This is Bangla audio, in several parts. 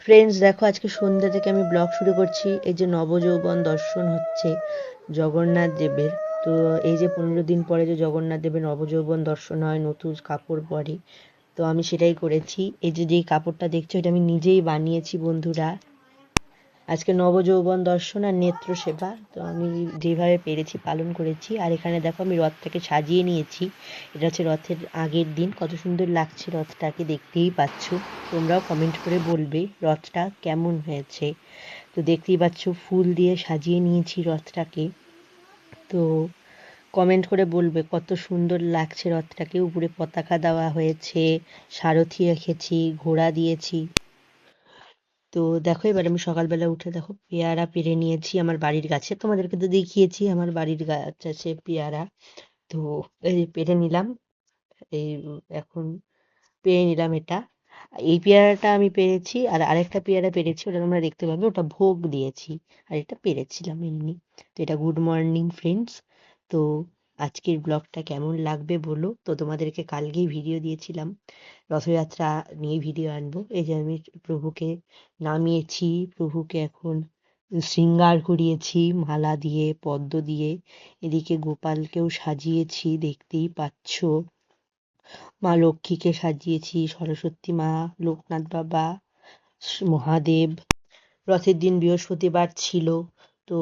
ফ্রেন্ডস দেখো, আজকে সন্ধ্যা থেকে আমি ব্লগ শুরু করছি। এই যে নবযৌবন দর্শন হচ্ছে জগন্নাথ দেবের। তো এই যে 15 দিন পরে যে জগন্নাথ দেবের নবযৌবন দর্শন হয়, নতুন কাপড় পরে। তো আমি সেটাই করেছি। এই যে যেই কাপড়টা দেখছো, এটা আমি নিজেই বানিয়েছি বন্ধুরা। আজকে নবযৌবন দর্শন আর নেত্র সেবা, তো আমি যেভাবে পেরেছি পালন করেছি। আর এখানে দেখো আমি রথটাকে সাজিয়ে নিয়েছি। এটা হচ্ছে রথের আগের দিন। কত সুন্দর লাগছে রথটাকে, দেখতেই পাচ্ছ। তোমরাও কমেন্ট করে বলবে রথটা কেমন হয়েছে। তো দেখতেই পাচ্ছ ফুল দিয়ে সাজিয়ে নিয়েছি রথটাকে। তো কমেন্ট করে বলবে কত সুন্দর লাগছে রথটাকে। উপরে পতাকা দেওয়া হয়েছে, সারথি রেখেছি, ঘোড়া দিয়েছি। তো দেখো, এবার আমি সকালবেলা উঠে দেখো পেয়ারা পেরে নিয়েছি আমার বাড়ির গাছে। তোমাদেরকে তো দেখিয়েছি আমার বাড়ির গাছ আছে পেয়ারা। তো এই পেরে নিলাম। এই এখন পেরে নিলাম এটা। এই পেয়ারাটা আমি পেরেছি, আর আরেকটা পেয়ারা পেরেছি, ওটা তোমরা দেখতে পাবে, ওটা ভোগ দিয়েছি। আর এটা পেরেছিলাম এমনি। তো এটা গুড মর্নিং ফ্রেন্ডস। তো আজকের ব্লগটা কেমন লাগবে বলো। তো তোমাদেরকে কালকেই ভিডিও দিয়েছিলাম, রথযাত্রা নিয়ে ভিডিও আনবো। এই যে আমি প্রভুকে নামিয়েছি, প্রভুকে এখন শৃঙ্গার করিয়েছি মালা দিয়ে, পদ্ম দিয়ে। এদিকে গোপালকেও সাজিয়েছি, দেখতেই পাচ্ছ। মা লক্ষ্মীকে সাজিয়েছি, সরস্বতী মা, লোকনাথ বাবা, মহাদেব। রথের দিন বৃহস্পতিবার ছিল, তো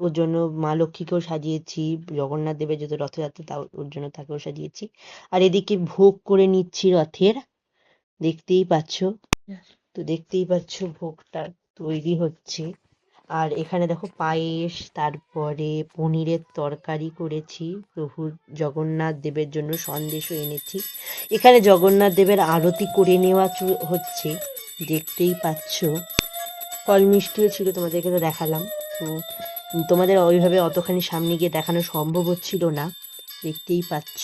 ওর জন্য মা লক্ষ্মীকেও সাজিয়েছি। জগন্নাথ দেবের যত রথযাত্রা তা ওর জন্য তাকেও সাজিয়েছি। আর এদিকে ভোগ করে নিচ্ছি রথের, দেখতেই পাচ্ছ। তো দেখতেই পাচ্ছ ভোগটা তৈরি হচ্ছে। আর এখানে দেখো পায়েস, তারপরে পনিরের তরকারি করেছি। প্রভুর জগন্নাথ দেবের জন্য সন্দেশও এনেছি। এখানে জগন্নাথ দেবের আরতি করে নেওয়া হচ্ছে, দেখতেই পাচ্ছ। ফল মিষ্টিও ছিল, তোমাদেরকে তো দেখালাম। তো তোমাদের ওইভাবে অতখানি সামনে গিয়ে দেখানো সম্ভব হচ্ছিল না, দেখতেই পাচ্ছ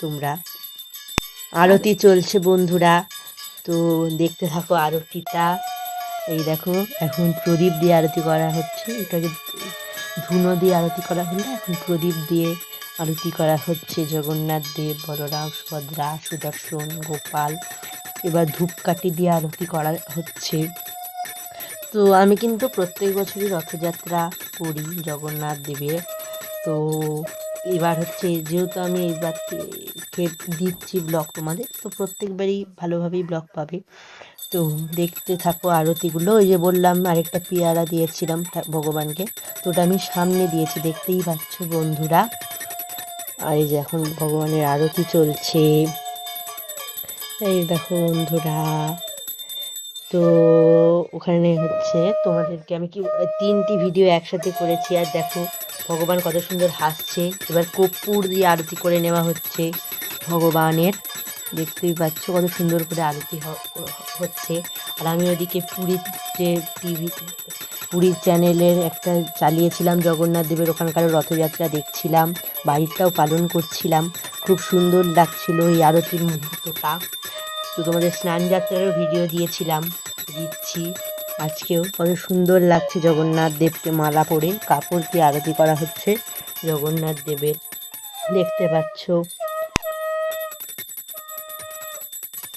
তোমরা। আরতি চলছে বন্ধুরা, তো দেখতে থাকো আরতিটা। এই দেখো, এখন প্রদীপ দিয়ে আরতি করা হচ্ছে। এটাকে ধুনো দিয়ে আরতি করা হলে এখন প্রদীপ দিয়ে আরতি করা হচ্ছে। জগন্নাথ দেব, বলরাম, সুভদ্রা, সুদর্শন, গোপাল। এবার ধূপকাঠি দিয়ে আরতি করা হচ্ছে। তো আমি কিন্তু প্রত্যেক বছরই রথযাত্রা করি জগন্নাথ দেবের। তো এবার হচ্ছে যেহেতু আমি এইবার দিচ্ছি ব্লগ তোমাদের, তো প্রত্যেকবারই ভালোভাবেই ব্লগ পাবে। তো দেখতে থাকো আরতিগুলো। ওই যে বললাম আরেকটা পেয়ারা দিয়েছিলাম ভগবানকে, তো ওটা আমি সামনে দিয়েছি, দেখতেই পাচ্ছ বন্ধুরা। আর এই যে এখন ভগবানের আরতি চলছে, এই দেখো বন্ধুরা। তো ওখানে হচ্ছে তোমাদেরকে আমি কি 3টি ভিডিও একসাথে করেছি। আর দেখো ভগবান কত সুন্দর হাসছে। এবার কর্পূর দিয়ে আরতি করে নেওয়া হচ্ছে ভগবানের, দেখতেই পাচ্ছ কত সুন্দর করে আরতি হচ্ছে। আর আমি ওদিকে পুরীর যে টিভি, পুরীর চ্যানেলের একটা চালিয়েছিলাম জগন্নাথ দেবের ওখানকার রথযাত্রা দেখছিলাম, বাড়িটাও পালন করছিলাম। খুব সুন্দর লাগছিল এই আরতির মুহূর্তটা। তো তোমাদের স্নান যাত্রারও ভিডিও দিচ্ছি আজকেও। কত সুন্দর লাগছে জগন্নাথ দেবকে মালা পরে কাপড় দিয়ে আরতি করা হচ্ছে জগন্নাথ দেবের, দেখতে পাচ্ছ।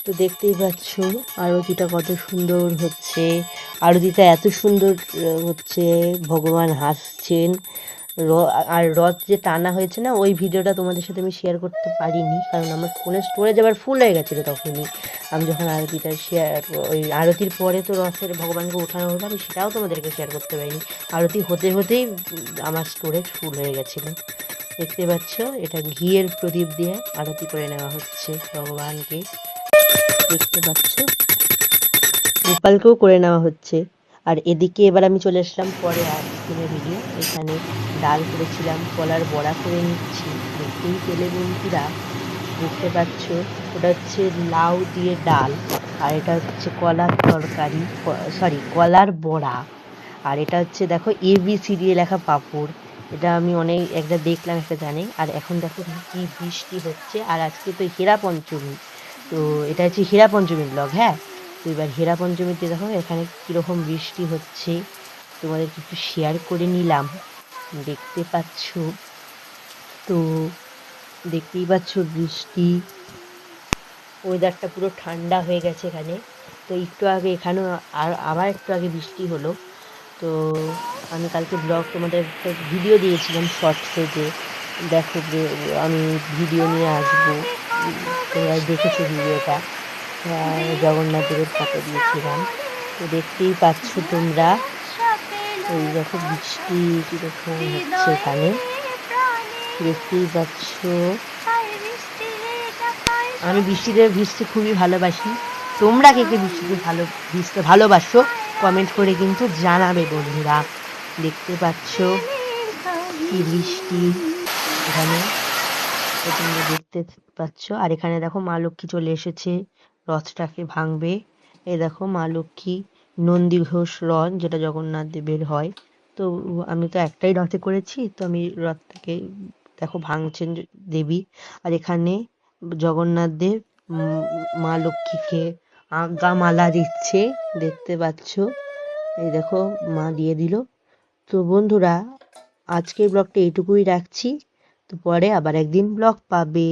তো দেখতেই পাচ্ছ আরতিটা কত সুন্দর হচ্ছে। আরতিটা এত সুন্দর হচ্ছে, ভগবান হাসছেন। আর রথ যে টানা হয়েছে না, ওই ভিডিওটা তোমাদের সাথে আমি শেয়ার করতে পারিনি, কারণ আমার ফোনের স্টোরেজ আবার ফুল হয়ে গেছিলো তখনই। আমি যখন আরতিটা ওই আরতির পরে তো রথের ভগবানকে ওঠানো হলো, আমি সেটাও তোমাদেরকে শেয়ার করতে পারিনি। আরতি হতে হতেই আমার স্টোরেজ ফুল হয়ে গেছিলো। দেখতে পাচ্ছ এটা ঘিয়ের প্রদীপ দিয়ে আরতি করে নেওয়া হচ্ছে ভগবানকে, দেখতে পাচ্ছ। গোপালকেও করে নেওয়া হচ্ছে। আর এদিকে এবার আমি চলে আসলাম পরে আর দিনের ভিডিও। এখানে ডাল করেছিলাম, কলার বড়া করে নিচ্ছি, দেখতেই পেলে বন্ধুরা, দেখতে পাচ্ছ। ওটা হচ্ছে লাউ দিয়ে ডাল, আর এটা হচ্ছে কলার তরকারি, সরি কলার বড়া। আর এটা হচ্ছে দেখো ABC দিয়ে লেখা পাঁপড়। এটা আমি অনেক একটা দেখলাম, একটা জানি। আর এখন দেখো কি বৃষ্টি হচ্ছে, আর আজকে তো হেরা পঞ্চমী। তো এটা হচ্ছে হেরা পঞ্চমী ব্লগ, হ্যাঁ। তো এবার হেরা পঞ্চমীতে দেখো এখানে কীরকম বৃষ্টি হচ্ছে, তোমাদেরকে একটু শেয়ার করে নিলাম, দেখতে পাচ্ছ। তো দেখতেই পাচ্ছ বৃষ্টি, ওয়েদারটা পুরো ঠান্ডা হয়ে গেছে এখানে। তো একটু আগে এখানেও আবার একটু আগে বৃষ্টি হলো। তো আমি কালকে ব্লগ তোমাদের একটা ভিডিও দিয়েছিলাম শর্টসে, যে দেখো যে আমি ভিডিও নিয়ে আসবো, তোমরা দেখেছো ভিডিওটা, জগন্নাথ দেবের ফটো দিয়েছিলাম। তো দেখতেই পাচ্ছ তোমরা, এই দেখো বৃষ্টি কিরকম হচ্ছে এখানে, দেখতেই পাচ্ছ। আমি বৃষ্টিতে ভিজতে খুবই ভালোবাসি। তোমরা কে কে ভিজতে ভালোবাসো কমেন্ট করে কিন্তু জানাবে বন্ধুরা। দেখতে পাচ্ছ কি বৃষ্টি এখানে, তো তোমরা দেখতে পাচ্ছ। আর এখানে দেখো মা লক্ষ্মী চলে এসেছে, রথটাকে ভাঙবে। এই দেখো মা লক্ষ্মী, নন্দী ঘোষ রথ, যেটা জগন্নাথ দেবের হয়। তো আমি তো একটাই রথে করেছি, তো আমি রথটাকে দেখো ভাঙছেন দেবী। আর এখানে জগন্নাথ দেব মা লক্ষ্মীকে আজ্ঞা মালা দিচ্ছে, দেখতে পাচ্ছ। এই দেখো মা দিয়ে দিল। তো বন্ধুরা, আজকের ব্লগটা এইটুকুই রাখছি। তো পরে আবার একদিন ব্লগ পাবে।